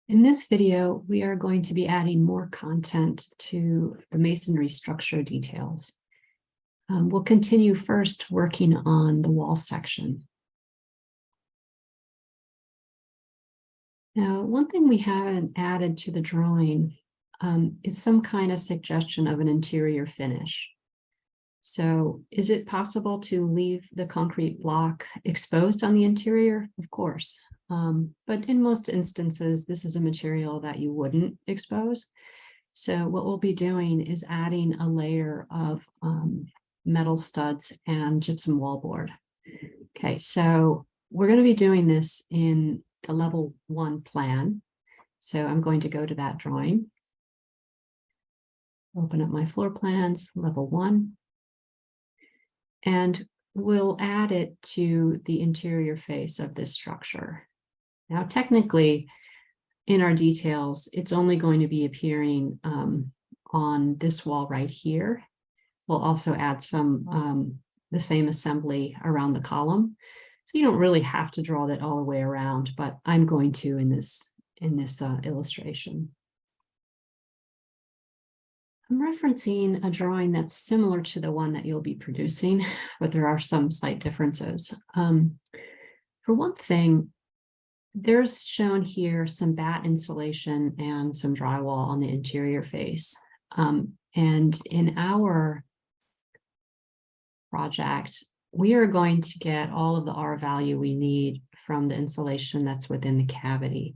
In this video, we are going to be adding more content to the masonry structure details. We'll continue first working on the wall section. Now, one thing we haven't added to the drawing is some kind of suggestion of an interior finish. So is it possible to leave the concrete block exposed on the interior? Of course. But in most instances, this is a material that you wouldn't expose. So what we'll be doing is adding a layer of metal studs and gypsum wallboard. Okay, so we're going to be doing this in the level 1 plan. So I'm going to go to that drawing. Open up my floor plans, level 1. And we'll add it to the interior face of this structure. Now, technically, in our details, it's only going to be appearing on this wall right here. We'll also add some the same assembly around the column. So you don't really have to draw that all the way around, but I'm going to in this illustration. I'm referencing a drawing that's similar to the one that you'll be producing, but there are some slight differences. For one thing, there's shown here some batt insulation and some drywall on the interior face. And in our project, we are going to get all of the R value we need from the insulation that's within the cavity.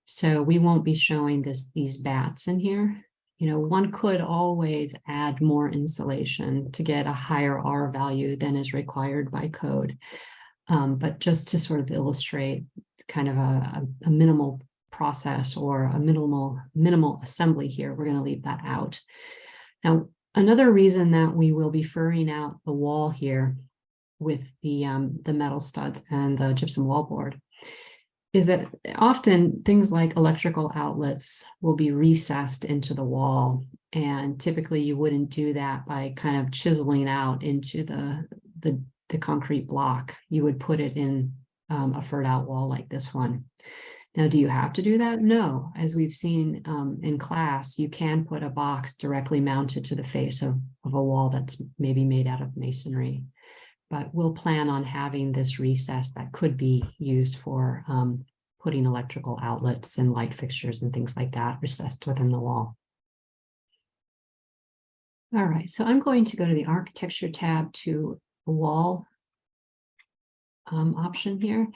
So we won't be showing these batts in here. You know, one could always add more insulation to get a higher R value than is required by code. But just to sort of illustrate kind of a minimal process or a minimal assembly here, we're going to leave that out. Now, another reason that we will be furring out the wall here with the metal studs and the gypsum wallboard is that often things like electrical outlets will be recessed into the wall. And typically you wouldn't do that by kind of chiseling out into the concrete block. You would put it in a furred out wall like this one. Now, do you have to do that? No. As we've seen in class, you can put a box directly mounted to the face of a wall that's maybe made out of masonry. But we'll plan on having this recess that could be used for putting electrical outlets and light fixtures and things like that recessed within the wall. All right, so I'm going to go to the architecture tab to the wall option here.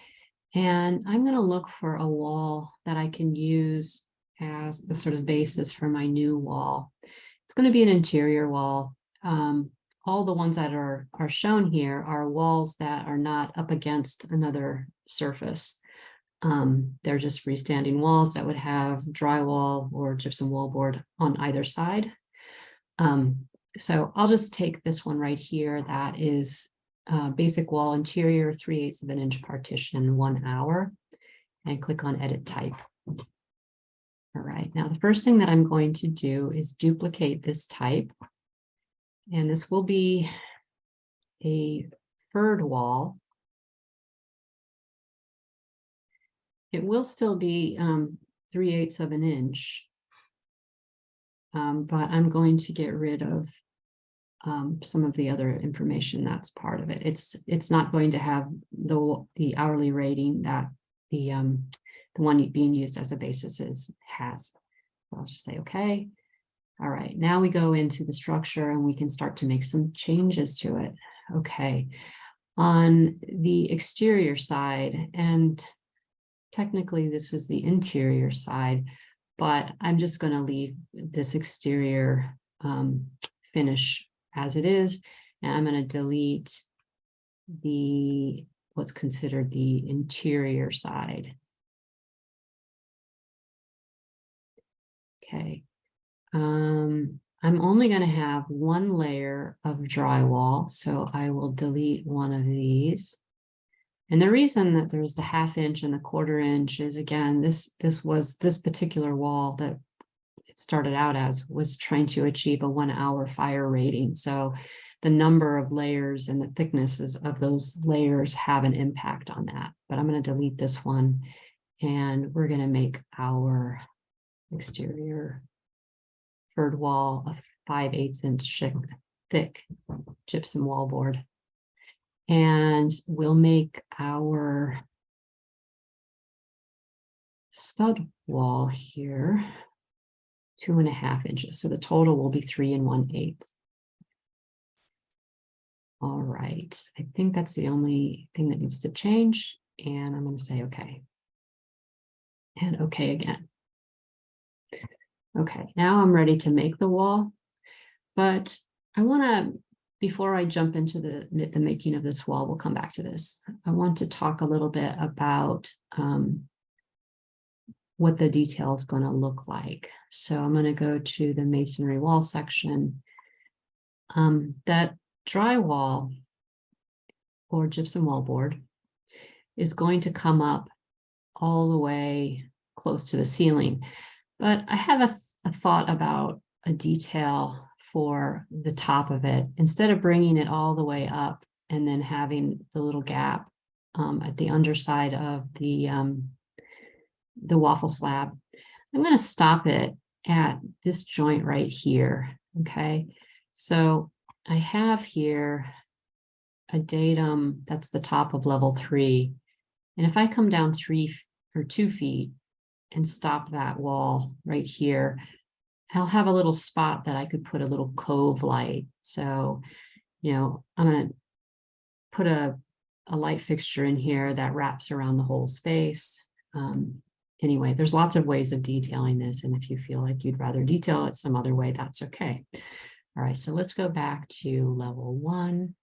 And I'm going to look for a wall that I can use as the sort of basis for my new wall. It's going to be an interior wall. All the ones that are shown here are walls that are not up against another surface. They're just freestanding walls that would have drywall or gypsum wallboard on either side. So I'll just take this one right here. That is basic wall interior, 3/8 of an inch partition, 1 hour, and click on edit type. All right, now the first thing that I'm going to do is duplicate this type. And this will be a furred wall. It will still be 3/8 of an inch, but I'm going to get rid of some of the other information that's part of it. It's not going to have the hourly rating that the one being used as a basis has. So I'll just say okay. All right, now we go into the structure and we can start to make some changes to it. Okay, on the exterior side, and technically this was the interior side, but I'm just going to leave this exterior finish as it is, and I'm going to delete what's considered the interior side. Okay. I'm only going to have one layer of drywall, so I will delete one of these. And the reason that there's the 1/2 inch and the 1/4 inch is, again, this particular wall that it started out as was trying to achieve a 1 hour fire rating. So the number of layers and the thicknesses of those layers have an impact on that. But I'm going to delete this one. And we're going to make our exterior third wall a 5/8 inch thick gypsum wallboard. And we'll make our stud wall here 2.5 inches. So the total will be 3 1/8. All right, I think that's the only thing that needs to change. And I'm going to say okay. And okay again. Okay, now I'm ready to make the wall. But I want to, before I jump into the making of this wall, we'll come back to this. I want to talk a little bit about what the detail is going to look like. So I'm going to go to the masonry wall section. That drywall or gypsum wallboard is going to come up all the way close to the ceiling. But I have a thought about a detail for the top of it. Instead of bringing it all the way up and then having the little gap at the underside of the waffle slab, I'm going to stop it at this joint right here. Okay, so I have here a datum that's the top of level 3. And if I come down 3 or 2 feet and stop that wall right here, I'll have a little spot that I could put a little cove light. So, you know, I'm going to put a light fixture in here that wraps around the whole space. Anyway, there's lots of ways of detailing this. And if you feel like you'd rather detail it some other way, that's okay. All right, so let's go back to level 1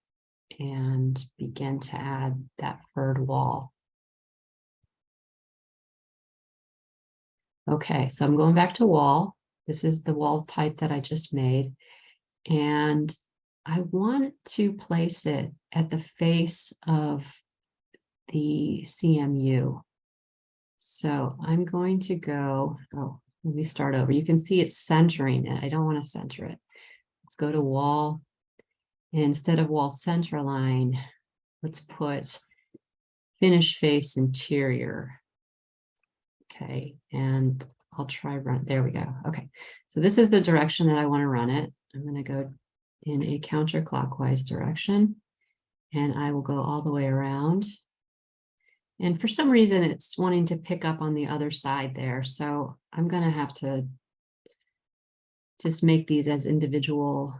and begin to add that third wall. Okay, so I'm going back to wall. This is the wall type that I just made. And I want to place it at the face of the CMU. So I'm going to go, let me start over. You can see it's centering it. I don't want to center it. Let's go to wall. And instead of wall center line, let's put finish face interior. Okay, and I'll try run. There we go. Okay, so this is the direction that I want to run it. I'm going to go in a counterclockwise direction, and I will go all the way around. And for some reason, it's wanting to pick up on the other side there. So I'm going to have to just make these as individual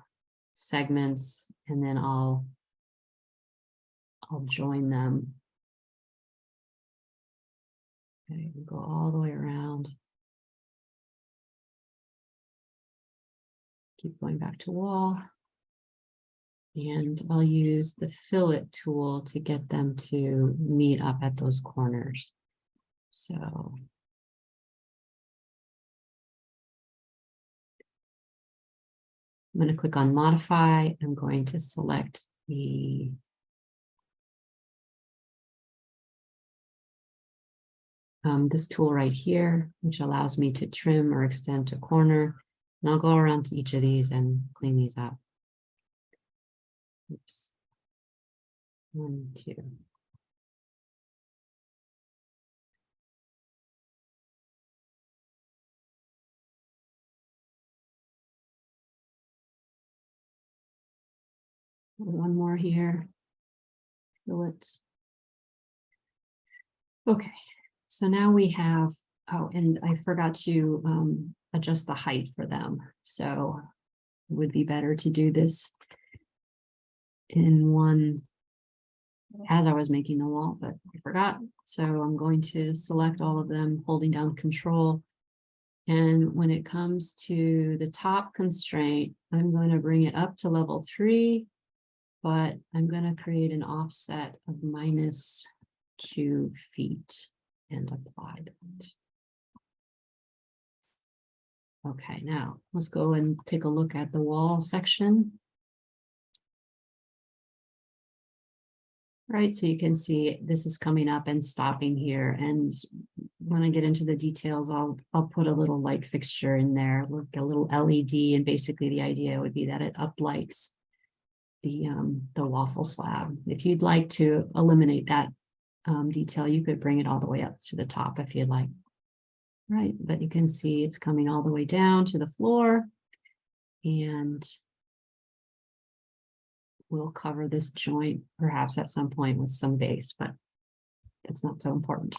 segments, and then I'll join them. Okay, we'll go all the way around. Keep going back to wall. And I'll use the fillet tool to get them to meet up at those corners. So I'm going to click on modify. I'm going to select the this tool right here, which allows me to trim or extend to corner. And I'll go around to each of these and clean these up. Oops. 1, 2. One more here. Fillets. Okay, so now we have, oh, and I forgot to adjust the height for them. So it would be better to do this in one as I was making the wall, but I forgot. So I'm going to select all of them, holding down Control. And when it comes to the top constraint, I'm going to bring it up to level 3, but I'm going to create an offset of -2 feet and apply that. Okay, now let's go and take a look at the wall section. Right, so you can see this is coming up and stopping here. And when I get into the details, I'll put a little light fixture in there, look a little LED, and basically the idea would be that it uplights the waffle slab. If you'd like to eliminate that detail, you could bring it all the way up to the top if you'd like. Right, but you can see it's coming all the way down to the floor, and we'll cover this joint perhaps at some point with some base, but that's not so important.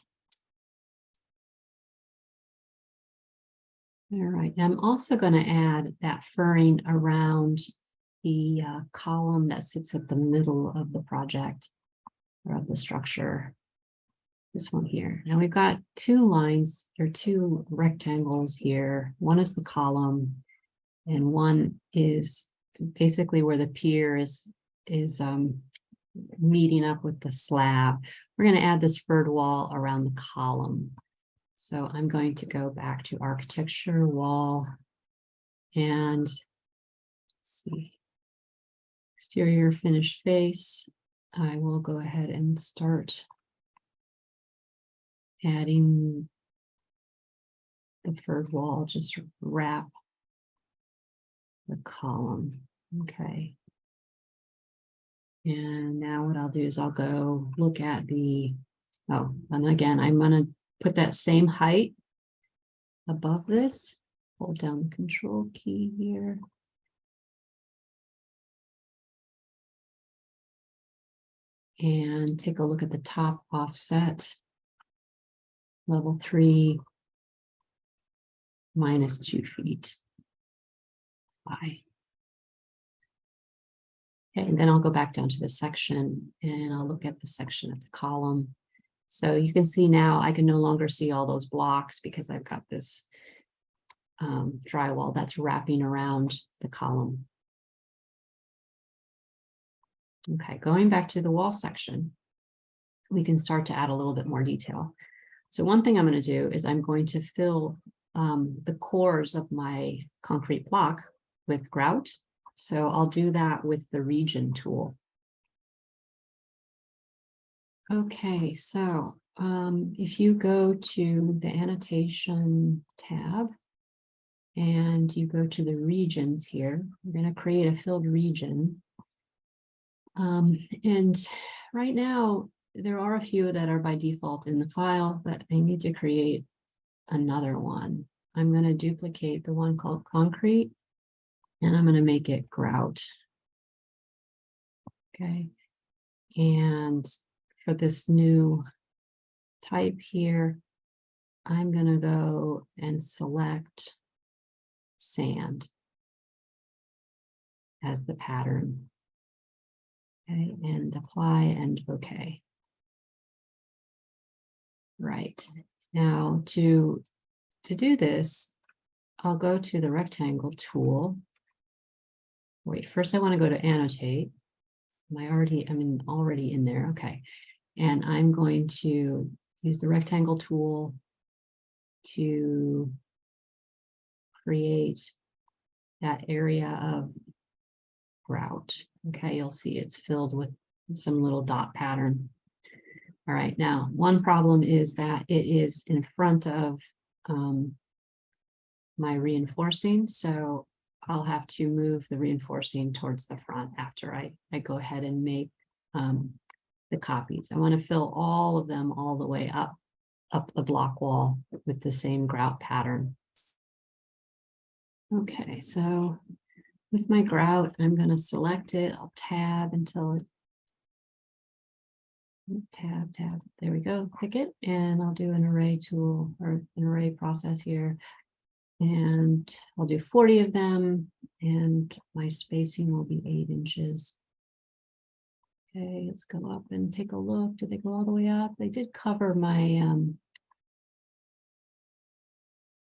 All right, and I'm also going to add that furring around the column that sits at the middle of the project or of the structure. This one here. Now we've got two lines or two rectangles here. One is the column, and one is basically where the pier is meeting up with the slab. We're going to add this furred wall around the column. So I'm going to go back to architecture, wall, and let's see, exterior finished face. I will go ahead and start adding the furred wall, just wrap the column. Okay. And now what I'll do is I'll go look at the, and again, I'm going to put that same height above this, hold down the control key here. And take a look at the top offset, level 3 minus 2 feet. Okay, and then I'll go back down to the section and I'll look at the section of the column. So you can see now I can no longer see all those blocks because I've got this drywall that's wrapping around the column. Okay, going back to the wall section, we can start to add a little bit more detail. So one thing I'm going to do is I'm going to fill the cores of my concrete block with grout. So I'll do that with the region tool. Okay, so if you go to the annotation tab and you go to the regions here, we're going to create a filled region. And right now, there are a few that are by default in the file, but I need to create another one. I'm going to duplicate the one called concrete, and I'm going to make it grout. Okay. And for this new type here, I'm going to go and select sand as the pattern. Okay, and apply and OK. Right. Now to do this, I'll go to the rectangle tool. Wait, first I want to go to annotate. I'm already in there. Okay. And I'm going to use the rectangle tool to create that area of grout. Okay, you'll see it's filled with some little dot pattern. All right, now one problem is that it is in front of my reinforcing, so I'll have to move the reinforcing towards the front after I go ahead and make the copies. I want to fill all of them all the way up the block wall with the same grout pattern. Okay, so with my grout, I'm going to select it. I'll tab until it, tab, there we go, pick it, and I'll do an array tool or an array process here. And I'll do 40 of them, and my spacing will be 8 inches. Okay, let's go up and take a look. Did they go all the way up? They did cover my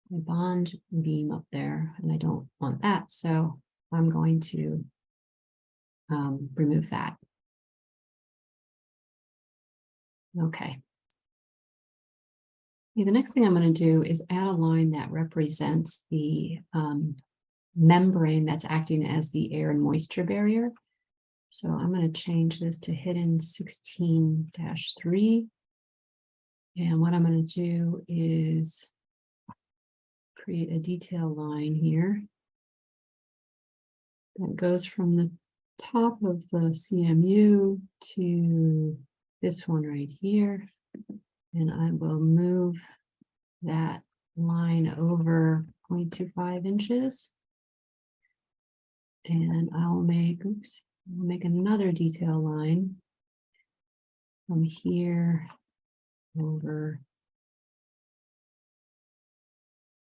my bond beam up there, and I don't want that, so I'm going to remove that. Okay. The next thing I'm going to do is add a line that represents the membrane that's acting as the air and moisture barrier. So I'm going to change this to hidden 16-3. And what I'm going to do is create a detail line here that goes from the top of the CMU to this one right here, and I will move that line over 0.25 inches. And I'll make another detail line from here over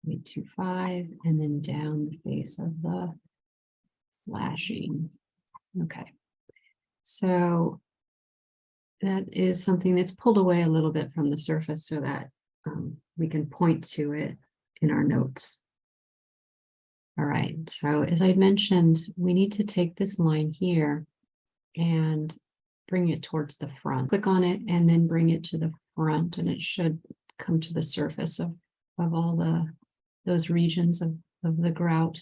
0.25 and then down the face of the flashing. Okay, so that is something that's pulled away a little bit from the surface so that we can point to it in our notes. All right, so as I mentioned, we need to take this line here and bring it towards the front. Click on it and then bring it to the front, and it should come to the surface of all those regions of the grout.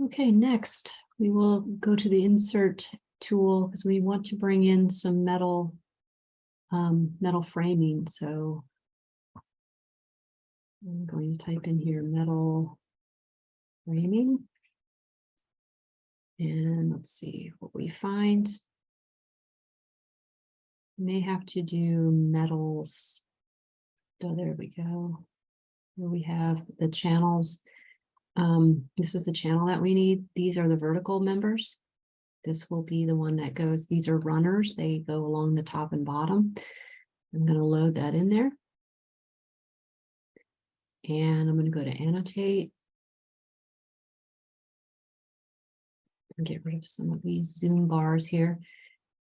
Okay, next we will go to the insert tool because we want to bring in some metal framing. So I'm going to type in here metal framing. And let's see what we find. May have to do metals. Oh, there we go. Here we have the channels. This is the channel that we need. These are the vertical members. This will be the one that goes, these are runners. They go along the top and bottom. I'm going to load that in there. And I'm going to go to annotate. And get rid of some of these zoom bars here.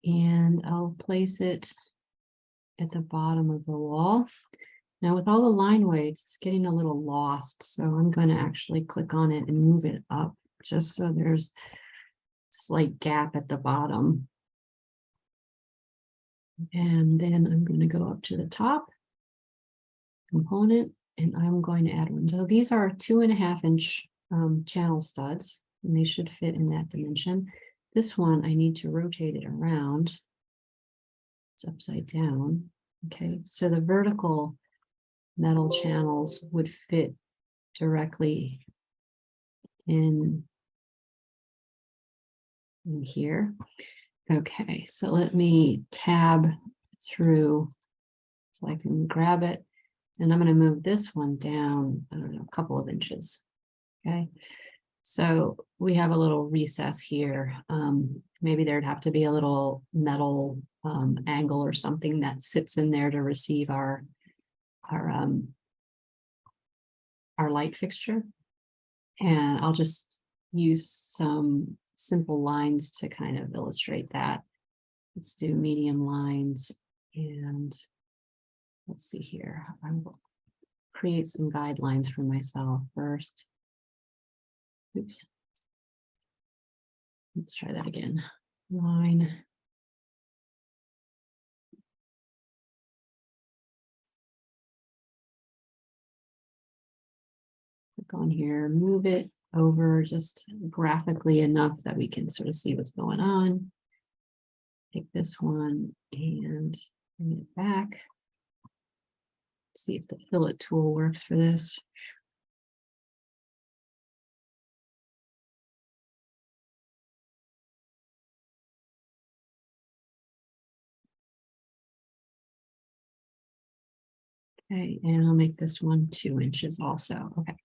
And I'll place it at the bottom of the wall. Now with all the line weights, it's getting a little lost. So I'm going to actually click on it and move it up just so there's a slight gap at the bottom. And then I'm going to go up to the top component and I'm going to add one. So these are 2.5 inch channel studs and they should fit in that dimension. This one, I need to rotate it around. It's upside down. Okay, so the vertical metal channels would fit directly in here. Okay, so let me tab through so I can grab it. And I'm going to move this one down, I don't know, a couple of inches. Okay, so we have a little recess here. Maybe there'd have to be a little metal angle or something that sits in there to receive our light fixture. And I'll just use some simple lines to kind of illustrate that. Let's do medium lines and let's see here. I will create some guidelines for myself first. Oops. Let's try that again. Line. Click on here, move it over just graphically enough that we can sort of see what's going on. Take this one and bring it back. See if the fillet tool works for this. Okay, and I'll make this one 2 inches also. Okay.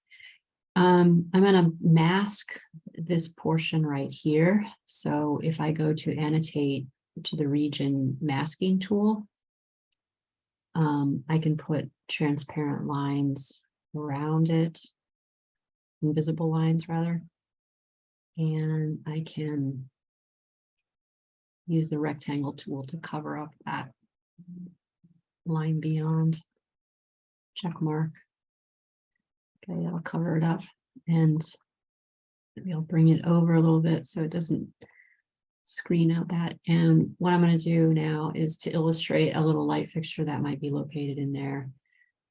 I'm going to mask this portion right here. So if I go to annotate to the region masking tool, I can put transparent lines around it, invisible lines rather, and I can use the rectangle tool to cover up that line beyond. Check mark. Okay, I'll cover it up and maybe I'll bring it over a little bit so it doesn't screen out that. And what I'm going to do now is to illustrate a little light fixture that might be located in there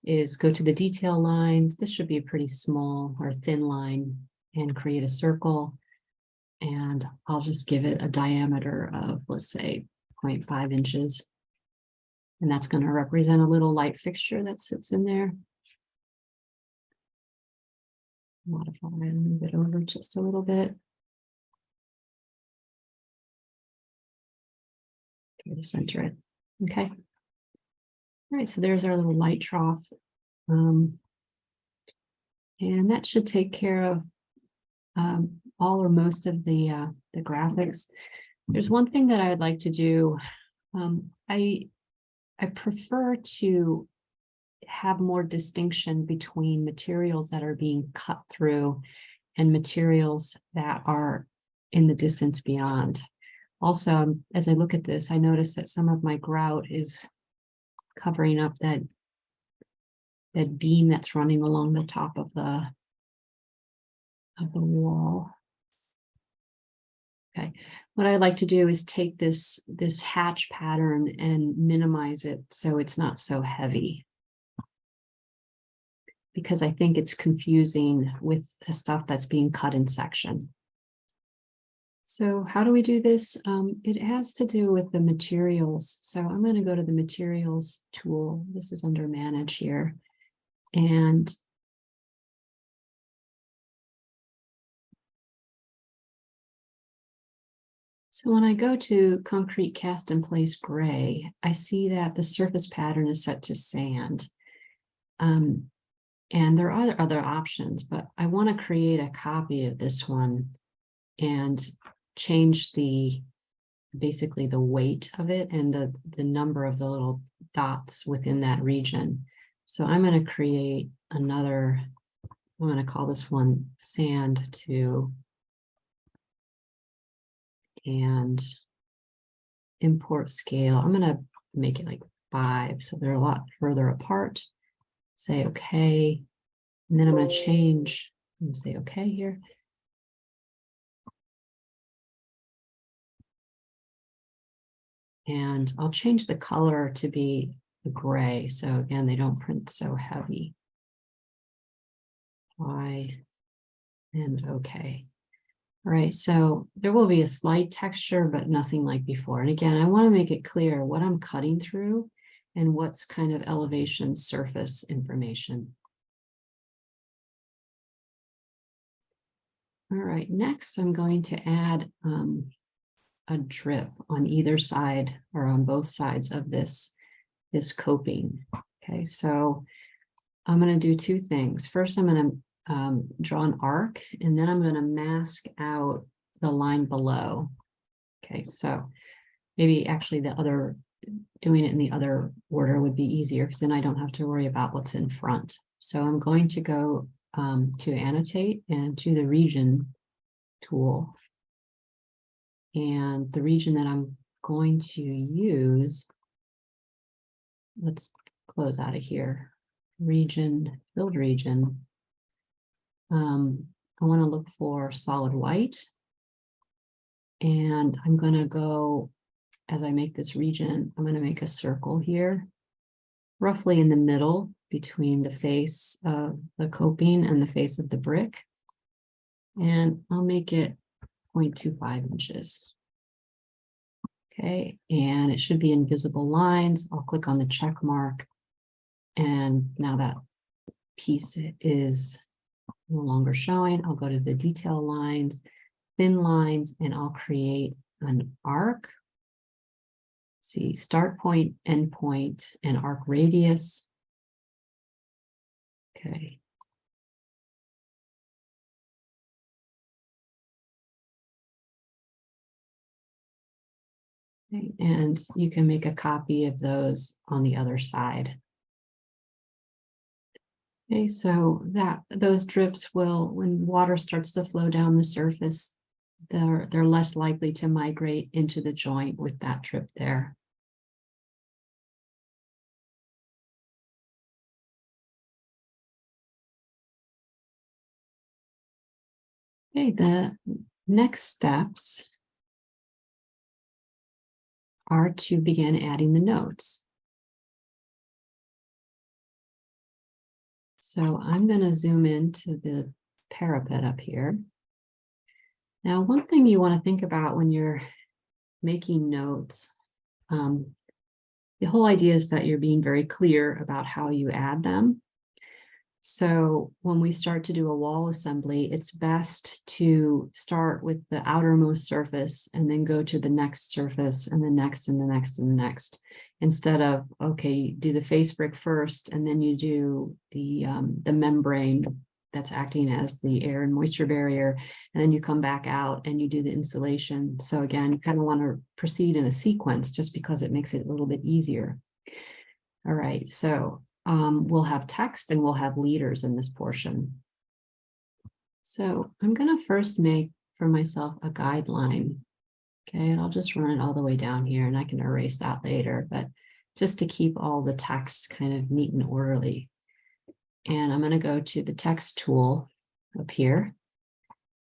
is go to the detail lines. This should be a pretty small or thin line and create a circle. And I'll just give it a diameter of, let's say, 0.5 inches. And that's going to represent a little light fixture that sits in there. Modify and move it over just a little bit. Try to center it. Okay. All right, so there's our little light trough. And that should take care of all or most of the graphics. There's one thing that I would like to do. I prefer to have more distinction between materials that are being cut through and materials that are in the distance beyond. Also, as I look at this, I notice that some of my grout is covering up that beam that's running along the top of the wall. Okay, what I like to do is take this hatch pattern and minimize it so it's not so heavy, because I think it's confusing with the stuff that's being cut in section. So how do we do this? It has to do with the materials. So I'm going to go to the materials tool. This is under manage here. And so when I go to concrete cast in place gray, I see that the surface pattern is set to sand. And there are other options, but I want to create a copy of this one and change basically the weight of it and the number of the little dots within that region. So I'm going to create another, I'm going to call this one sand 2 and import scale. I'm going to make it like 5, so they're a lot further apart. Say okay, and then I'm going to change and say okay here. And I'll change the color to be gray. So again, they don't print so heavy. Y and okay. All right, so there will be a slight texture, but nothing like before. And again, I want to make it clear what I'm cutting through and what's kind of elevation surface information. All right, next I'm going to add a drip on either side or on both sides of this coping. Okay, so I'm going to do 2 things. First, I'm going to draw an arc, and then I'm going to mask out the line below. Okay, so maybe actually doing it in the other order would be easier, because then I don't have to worry about what's in front. So I'm going to go to annotate and to the region tool. And the region that I'm going to use, let's close out of here. Region, build region. I want to look for solid white. And I'm going to go, as I make this region, I'm going to make a circle here, roughly in the middle between the face of the coping and the face of the brick. And I'll make it 0.25 inches. Okay, and it should be invisible lines. I'll click on the check mark. And now that piece is no longer showing. I'll go to the detail lines, thin lines, and I'll create an arc. See, start point, end point, and arc radius. Okay. Okay, and you can make a copy of those on the other side. Okay, so those drips will, when water starts to flow down the surface, they're less likely to migrate into the joint with that drip there. Okay, the next steps are to begin adding the notes. So I'm going to zoom into the parapet up here. Now, one thing you want to think about when you're making notes, the whole idea is that you're being very clear about how you add them. So when we start to do a wall assembly, it's best to start with the outermost surface and then go to the next surface and the next and the next and the next. Instead of, okay, do the face brick first and then you do the membrane that's acting as the air and moisture barrier, and then you come back out and you do the insulation. So again, you kind of want to proceed in a sequence just because it makes it a little bit easier. All right, so we'll have text and we'll have leaders in this portion. So I'm going to first make for myself a guideline. Okay, and I'll just run it all the way down here and I can erase that later, but just to keep all the text kind of neat and orderly. And I'm going to go to the text tool up here.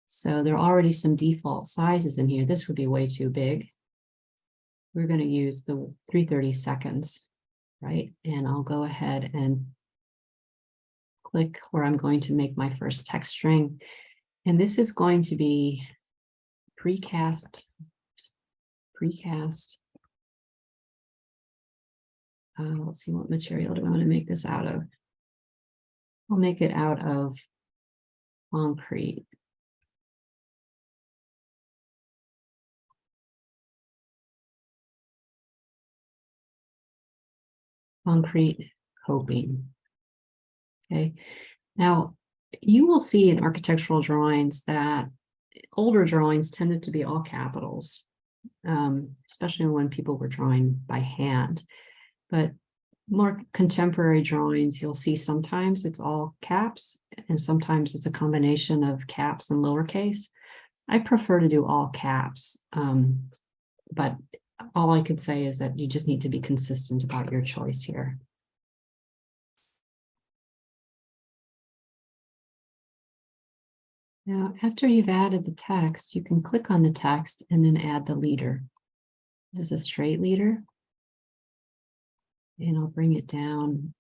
So there are already some default sizes in here. This would be way too big. We're going to use the 3/32, right? And I'll go ahead and click where I'm going to make my first text string. And this is going to be precast. Let's see, what material do I want to make this out of? I'll make it out of concrete. Concrete coping. Okay. Now, you will see in architectural drawings that older drawings tended to be all capitals, especially when people were drawing by hand. But more contemporary drawings, you'll see sometimes it's all caps and sometimes it's a combination of caps and lowercase. I prefer to do all caps, but all I could say is that you just need to be consistent about your choice here. Now, after you've added the text, you can click on the text and then add the leader. This is a straight leader. And I'll bring it down.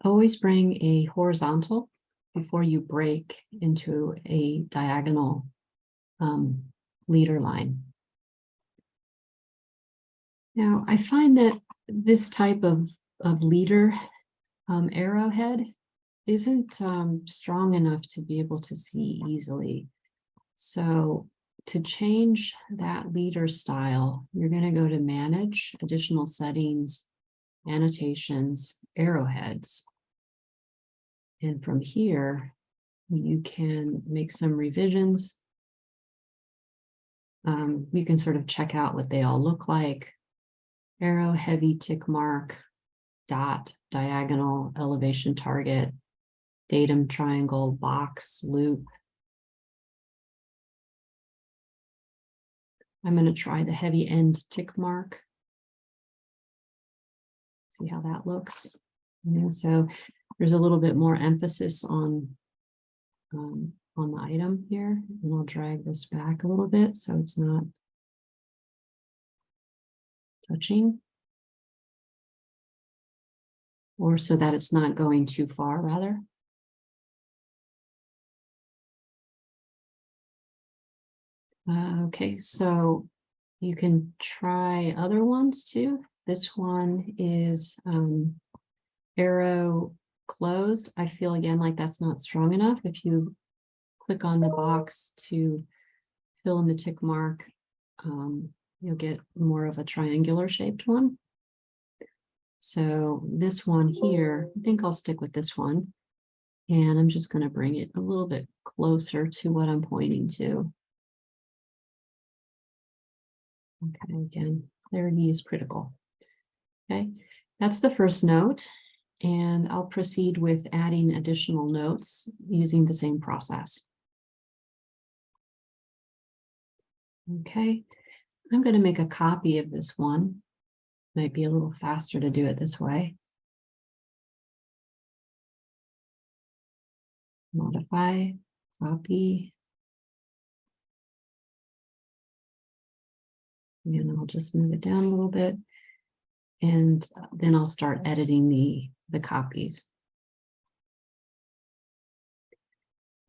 Always bring a horizontal before you break into a diagonal leader line. Now, I find that this type of leader arrowhead isn't strong enough to be able to see easily. So to change that leader style, you're going to go to Manage, Additional Settings, Annotations, Arrowheads. And from here, you can make some revisions. You can sort of check out what they all look like. Arrow, heavy, tick mark, dot, diagonal, elevation target, datum, triangle, box, loop. I'm going to try the heavy end tick mark. See how that looks. So there's a little bit more emphasis on the item here, and I'll drag this back a little bit so it's not touching, or so that it's not going too far, rather. Okay, so you can try other ones too. This one is arrow closed. I feel again like that's not strong enough. If you click on the box to fill in the tick mark, you'll get more of a triangular shaped one. So this one here, I think I'll stick with this one. And I'm just going to bring it a little bit closer to what I'm pointing to. Okay, again, clarity is critical. Okay, that's the first note. And I'll proceed with adding additional notes using the same process. Okay, I'm going to make a copy of this one. Might be a little faster to do it this way. Modify, copy. And I'll just move it down a little bit. And then I'll start editing the copies.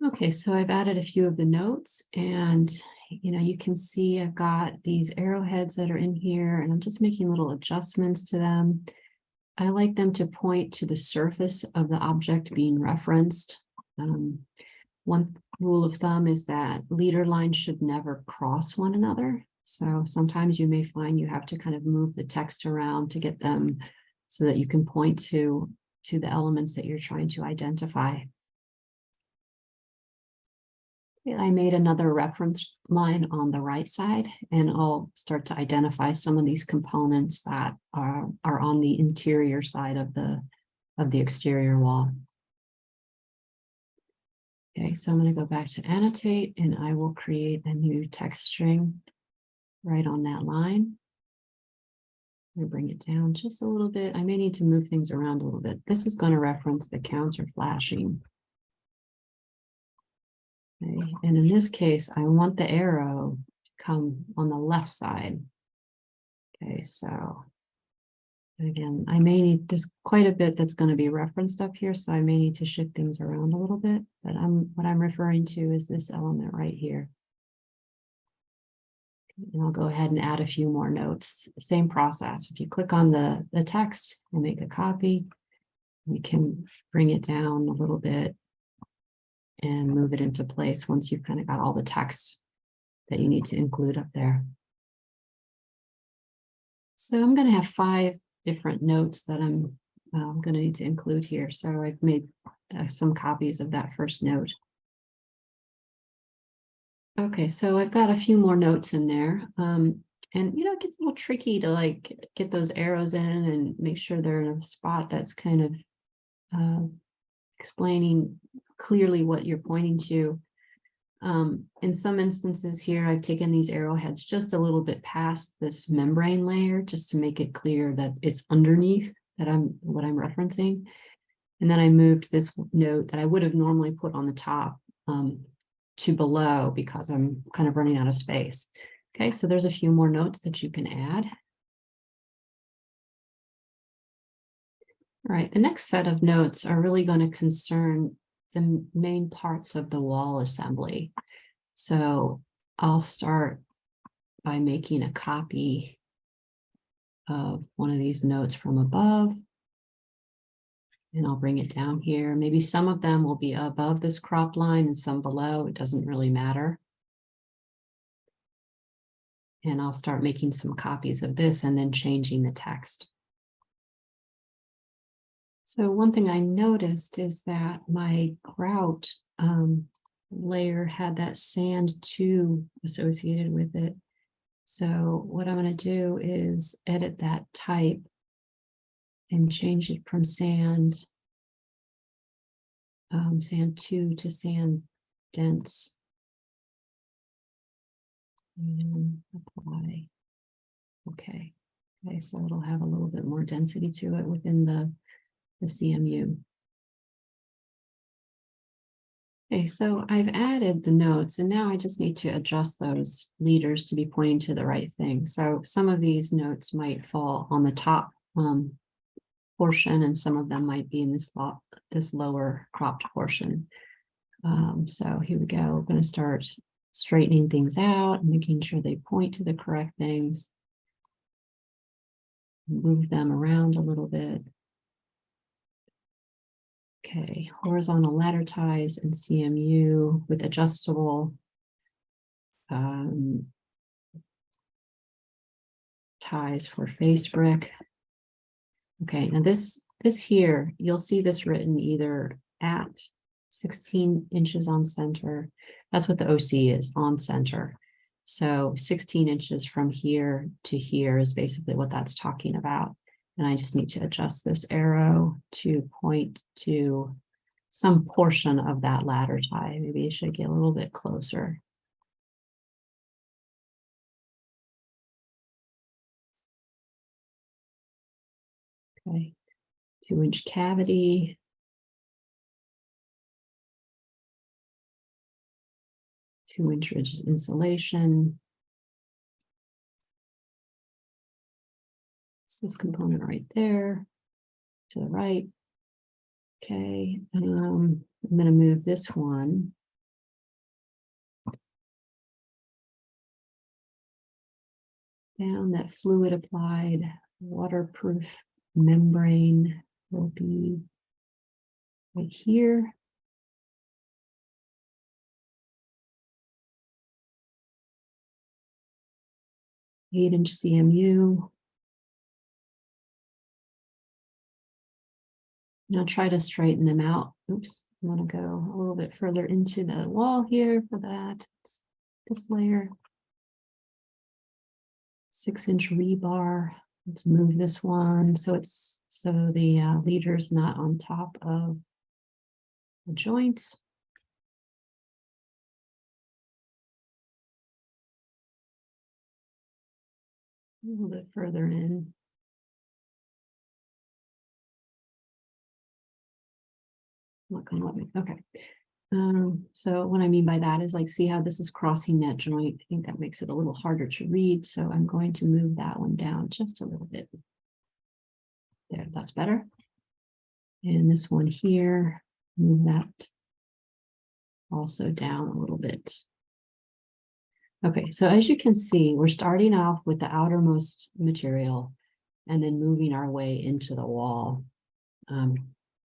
Okay, so I've added a few of the notes, and you can see I've got these arrowheads that are in here, and I'm just making little adjustments to them. I like them to point to the surface of the object being referenced. One rule of thumb is that leader lines should never cross one another. So sometimes you may find you have to kind of move the text around to get them so that you can point to the elements that you're trying to identify. I made another reference line on the right side, and I'll start to identify some of these components that are on the interior side of the exterior wall. Okay, so I'm going to go back to annotate, and I will create a new text string right on that line. I'm going to bring it down just a little bit. I may need to move things around a little bit. This is going to reference the counter flashing. Okay, and in this case, I want the arrow to come on the left side. Okay, so again, I may need, there's quite a bit that's going to be referenced up here, so I may need to shift things around a little bit, but what I'm referring to is this element right here. And I'll go ahead and add a few more notes. Same process. If you click on the text and make a copy, you can bring it down a little bit and move it into place once you've kind of got all the text that you need to include up there. So I'm going to have 5 different notes that I'm going to need to include here. So I've made some copies of that first note. Okay, so I've got a few more notes in there. And it gets a little tricky to like get those arrows in and make sure they're in a spot that's kind of explaining clearly what you're pointing to. In some instances here, I've taken these arrowheads just a little bit past this membrane layer just to make it clear that it's underneath what I'm referencing. And then I moved this note that I would have normally put on the top to below because I'm kind of running out of space. Okay, so there's a few more notes that you can add. All right, the next set of notes are really going to concern the main parts of the wall assembly. So I'll start by making a copy of one of these notes from above. And I'll bring it down here. Maybe some of them will be above this crop line and some below. It doesn't really matter. And I'll start making some copies of this and then changing the text. So one thing I noticed is that my grout layer had that sand 2 associated with it. So what I'm going to do is edit that type and change it from sand 2 to sand dense. And apply. Okay, so it'll have a little bit more density to it within the CMU. Okay, so I've added the notes and now I just need to adjust those leaders to be pointing to the right thing. So some of these notes might fall on the top portion and some of them might be in this lower cropped portion. So here we go. We're going to start straightening things out, making sure they point to the correct things. Move them around a little bit. Okay, horizontal ladder ties and CMU with adjustable ties for face brick. Okay, now this here, you'll see this written either at 16 inches on center. That's what the OC is, on center. So 16 inches from here to here is basically what that's talking about. And I just need to adjust this arrow to point to some portion of that ladder tie. Maybe it should get a little bit closer. Okay, 2-inch cavity. Two-inch insulation. It's this component right there to the right. Okay, I'm going to move this one down, that fluid applied waterproof membrane will be right here. Eight-inch CMU. And I'll try to straighten them out. Oops, I want to go a little bit further into the wall here for that. This layer. 6-inch rebar. Let's move this one so the leader's not on top of the joint. A little bit further in. Not gonna let me. Okay. So what I mean by that is like, see how this is crossing that joint. I think that makes it a little harder to read. So I'm going to move that one down just a little bit. There, that's better. And this one here, move that also down a little bit. Okay, so as you can see, we're starting off with the outermost material and then moving our way into the wall.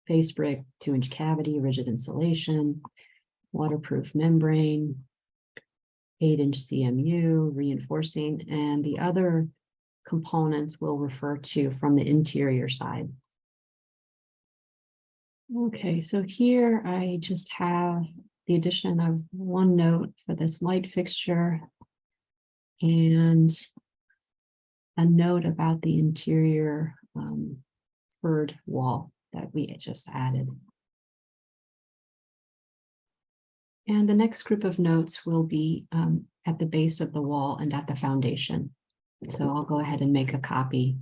Face brick, 2-inch cavity, rigid insulation, waterproof membrane, 8-inch CMU, reinforcing, and the other components we'll refer to from the interior side. Okay, so here I just have the addition of one note for this light fixture and a note about the interior furred wall that we just added. And the next group of notes will be at the base of the wall and at the foundation. So I'll go ahead and make a copy.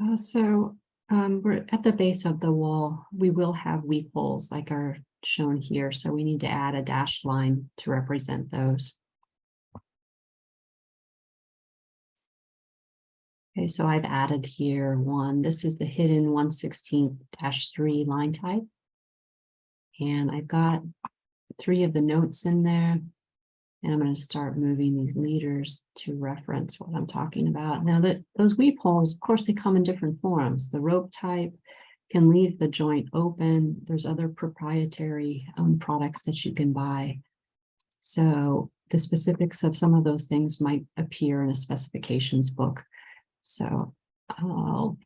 We're at the base of the wall. We will have weep holes like are shown here. So we need to add a dashed line to represent those. Okay, so I've added here one. This is the hidden 1/16-3 line type. And I've got 3 of the notes in there. And I'm going to start moving these leaders to reference what I'm talking about. Now that those weep holes, of course, they come in different forms. The rope type can leave the joint open. There's other proprietary products that you can buy. So the specifics of some of those things might appear in a specifications book. So I'll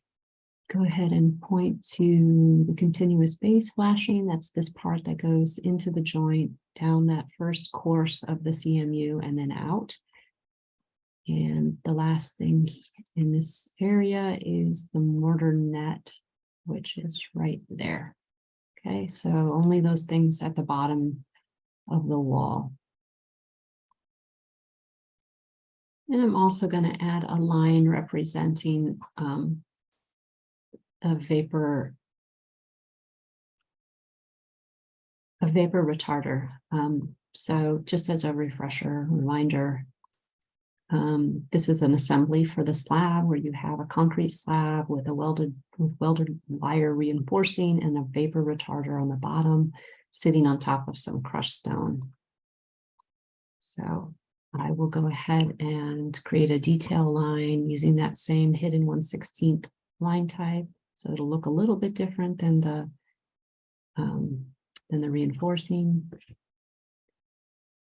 go ahead and point to the continuous base flashing. That's this part that goes into the joint, down that first course of the CMU and then out. And the last thing in this area is the mortar net, which is right there. Okay, so only those things at the bottom of the wall. And I'm also going to add a line representing a vapor retarder. So just as a reminder, this is an assembly for the slab where you have a concrete slab with welded wire reinforcing and a vapor retarder on the bottom sitting on top of some crushed stone. So I will go ahead and create a detail line using that same hidden 1/16 line type. So it'll look a little bit different than the reinforcing.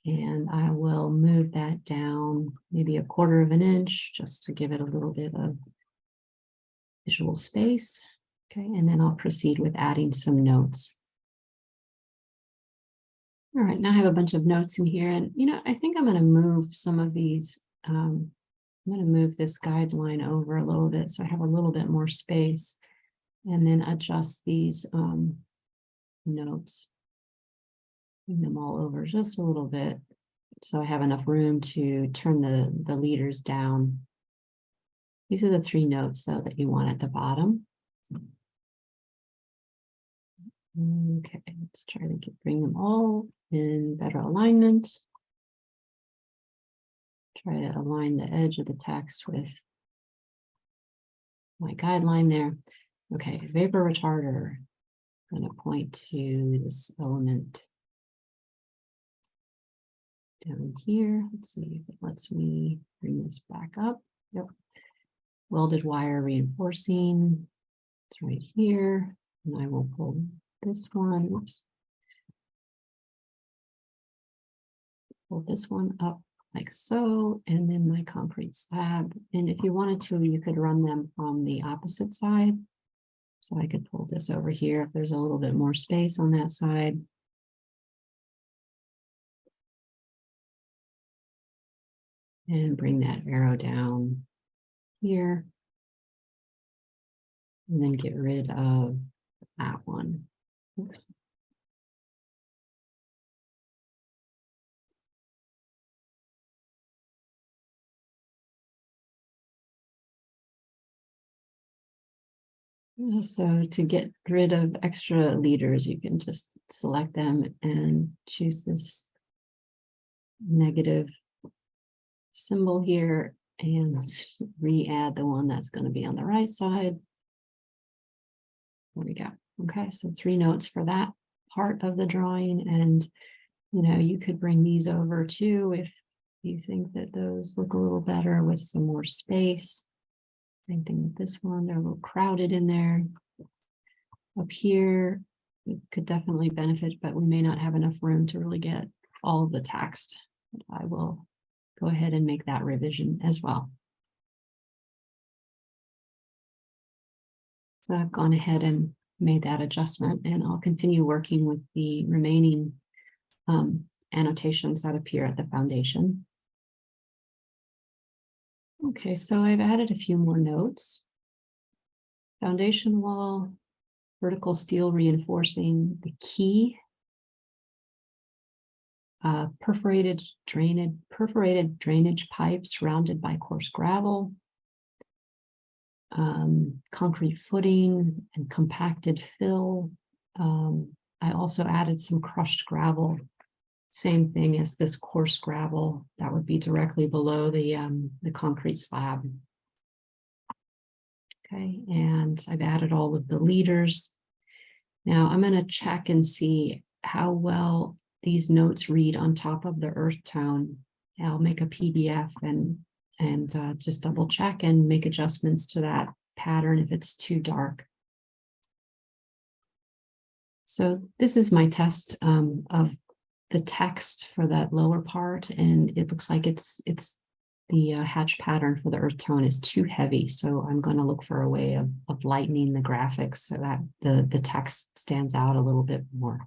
And I will move that down maybe 1/4 of an inch just to give it a little bit of visual space. Okay, and then I'll proceed with adding some notes. All right, now I have a bunch of notes in here, and I think I'm going to move some of these. I'm going to move this guideline over a little bit so I have a little bit more space, and then adjust these notes. Bring them all over just a little bit so I have enough room to turn the leaders down. These are the 3 notes though that you want at the bottom. Okay, let's try to bring them all in better alignment. Try to align the edge of the text with my guideline there. Okay, vapor retarder. I'm going to point to this element down here. Let's see if it lets me bring this back up. Yep. welded wire reinforcing. It's right here. And I will pull this one. Oops. Pull this one up like so, and then my concrete slab. And if you wanted to, you could run them from the opposite side. So I could pull this over here if there's a little bit more space on that side. And bring that arrow down here. And then get rid of that one. Oops. So to get rid of extra leaders, you can just select them and choose this negative symbol here, and let's re-add the one that's going to be on the right side. There we go. Okay, so 3 notes for that part of the drawing, and you could bring these over too if you think that those look a little better with some more space. Same thing with this one, they're a little crowded in there. Up here, it could definitely benefit, but we may not have enough room to really get all of the text. I will go ahead and make that revision as well. So I've gone ahead and made that adjustment, and I'll continue working with the remaining annotations that appear at the foundation. Okay, so I've added a few more notes. Foundation wall, vertical steel reinforcing the key, perforated drainage pipes rounded by coarse gravel, concrete footing and compacted fill. I also added some crushed gravel, same thing as this coarse gravel that would be directly below the concrete slab. Okay, and I've added all of the leaders. Now I'm going to check and see how well these notes read on top of the earth tone. I'll make a PDF and just double check and make adjustments to that pattern if it's too dark. So this is my test of the text for that lower part, and it looks like it's the hatch pattern for the earth tone is too heavy. So I'm going to look for a way of lightening the graphics so that the text stands out a little bit more.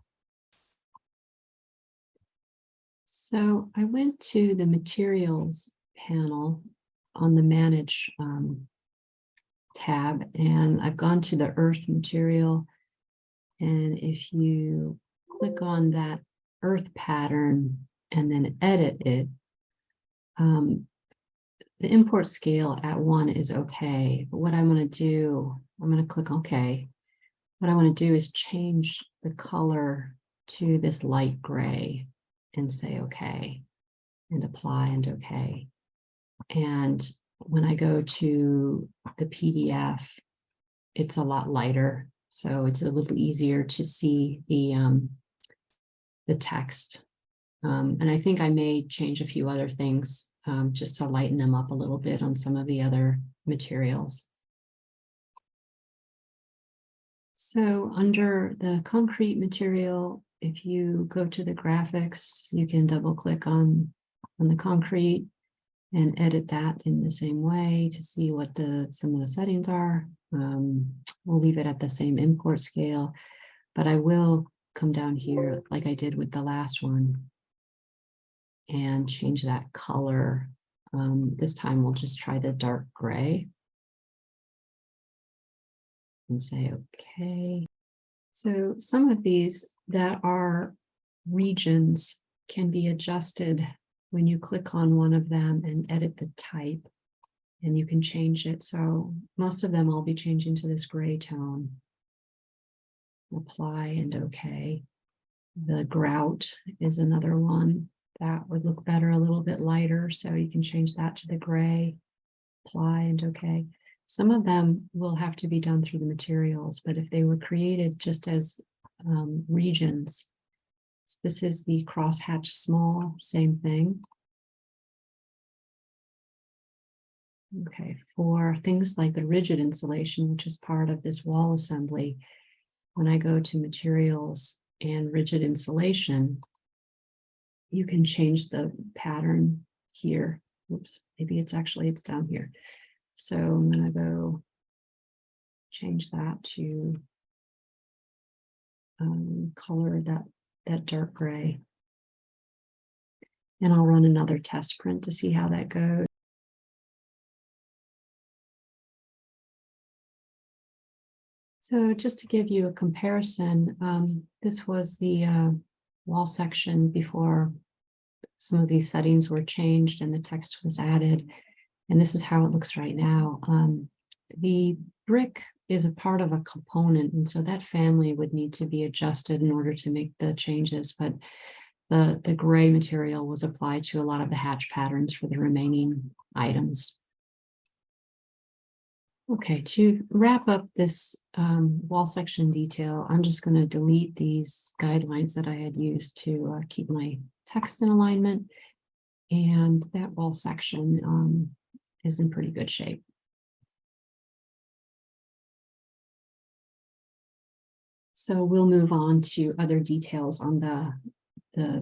So I went to the materials panel on the Manage tab, and I've gone to the earth material. And if you click on that earth pattern and then edit it, the import scale at 1 is okay. But what I'm going to do, I'm going to click OK. What I want to do is change the color to this light gray and say OK, and apply and OK. And when I go to the PDF, it's a lot lighter, so it's a little easier to see the text. And I think I may change a few other things just to lighten them up a little bit on some of the other materials. So under the concrete material, if you go to the graphics, you can double click on the concrete and edit that in the same way to see what some of the settings are. We'll leave it at the same import scale, but I will come down here like I did with the last one and change that color. This time we'll just try the dark gray and say okay. So some of these that are regions can be adjusted when you click on one of them and edit the type, and you can change it. So most of them I'll be changing to this gray tone. Apply and okay. The grout is another one that would look better, a little bit lighter. So you can change that to the gray, apply and okay. Some of them will have to be done through the materials, but if they were created just as regions, this is the crosshatch small, same thing. Okay, for things like the rigid insulation, which is part of this wall assembly, when I go to materials and rigid insulation, you can change the pattern here. Oops, maybe it's down here. So I'm going to go change that to color that dark gray. And I'll run another test print to see how that goes. So just to give you a comparison, this was the wall section before some of these settings were changed and the text was added. And this is how it looks right now. The brick is a part of a component, and so that family would need to be adjusted in order to make the changes. But the gray material was applied to a lot of the hatch patterns for the remaining items. Okay, to wrap up this wall section detail, I'm just going to delete these guidelines that I had used to keep my text in alignment. And that wall section is in pretty good shape. So we'll move on to other details on the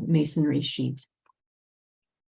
masonry sheet.